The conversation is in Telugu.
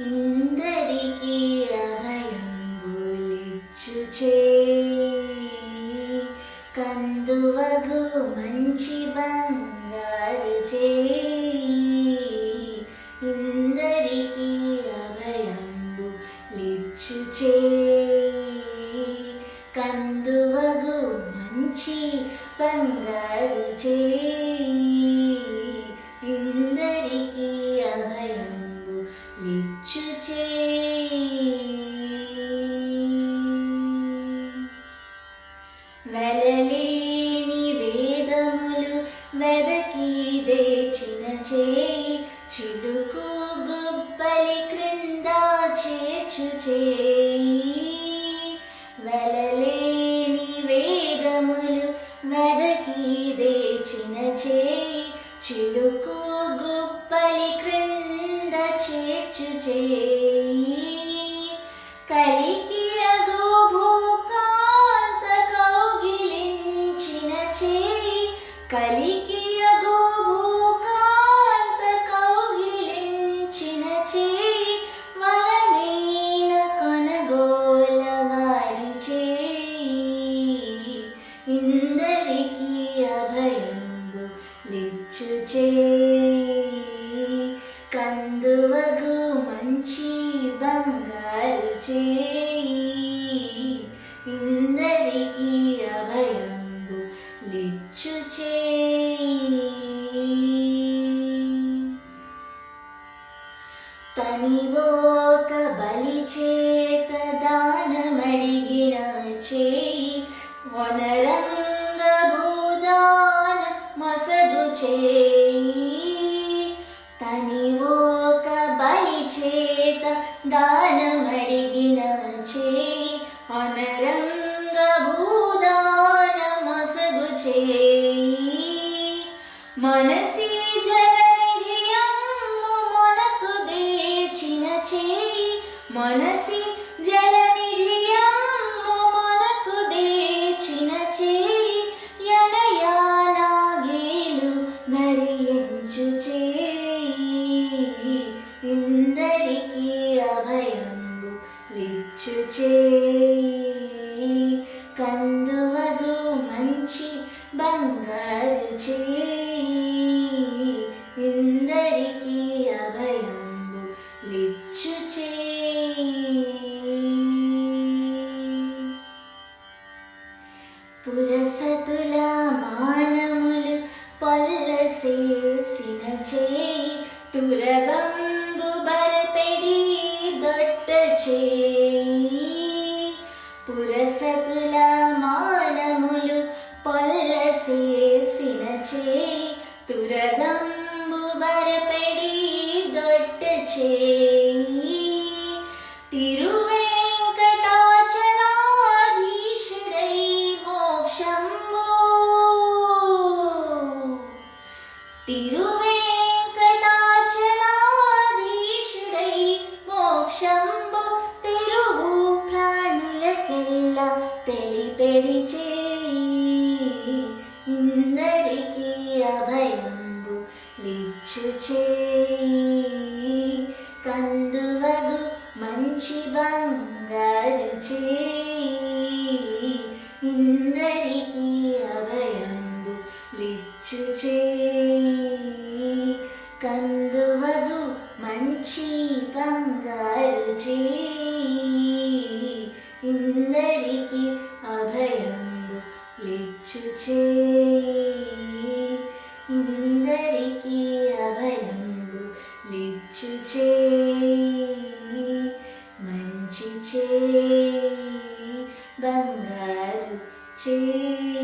ఇందరికి అభయంబులిచ్చు చేయి కందువగు మంచి బంగారు చేయి ఇందరికి అభయంబులిచ్చు చేయి కందువగు మంచి బంగారు చేయి ఇందరికి అభయంబులిచ్చు చేయి వెలలేని వేదములు వెదకి దేచిన చేయి చిలుకు గుబ్బలి క్రింద చేర్చు చేయి వెలలేని వేదములు వెదకి దేచిన చేయి చిలుకు గుబ్బలి క్రింద చేర్చు చేయి కలికి అగు భూకాంత కౌగిలించిన చేయి కలికి అగు భూకాంత కౌగిలించిన చేయి వలనైన కొనగోలవాడి చేయి ఇందరికి అభయంబులిచ్చు చేయి కందువగు మంచి బంగారు చేయి ఇందరికి అభయంబులిచ్చు చేయి తనివోక బలి చేత దానమడిగిన చేయి వనరంగ భూదాన మసగు చేయి తనివోక బలి చేత దానమడిగిన చేయి వనరంగ భూదాన మసగు చేయి మనసి జలనిధియమ్ము మనకు దేచిన చేయి మనసి జలనిధియమ్ము మనకు దేచిన చేయి యనయానాగేలు ధరించు చేయి ఇందరికి అభయంబులిచ్చు చేయి కందువగు మంచి బంగారు చేయి ఇందరికి అభయంబులిచ్చు చేయి పురసతుల మానములు పొల్లసేసిన చేయి తురగంబు బరపెడి దొట్ట చేయి పురసతుల మానములు పొల్లసేసిన చేయి తురగంబు బరపెడి దొట్ట చేయి తిరువేంకటాచలాధీశుడై మోక్షంబు తిరువేంకటాచలాధీశుడై మోక్షంబు తిరువు ప్రాణులకెల్ల తెలిపెడి చేయి ఇందరికి అభయంబులిచ్చు చేయి కందువగు మంచి బంగారు చేయి ఇందరికి అభయంబులిచ్చు చేయి కందువగు మంచి బంగారు చేయి ఇందరికి అభయంబులిచ్చు చేయి ఇందరికి అభయంబులిచ్చు చేయి మంచి చేయి బంగారు చేయి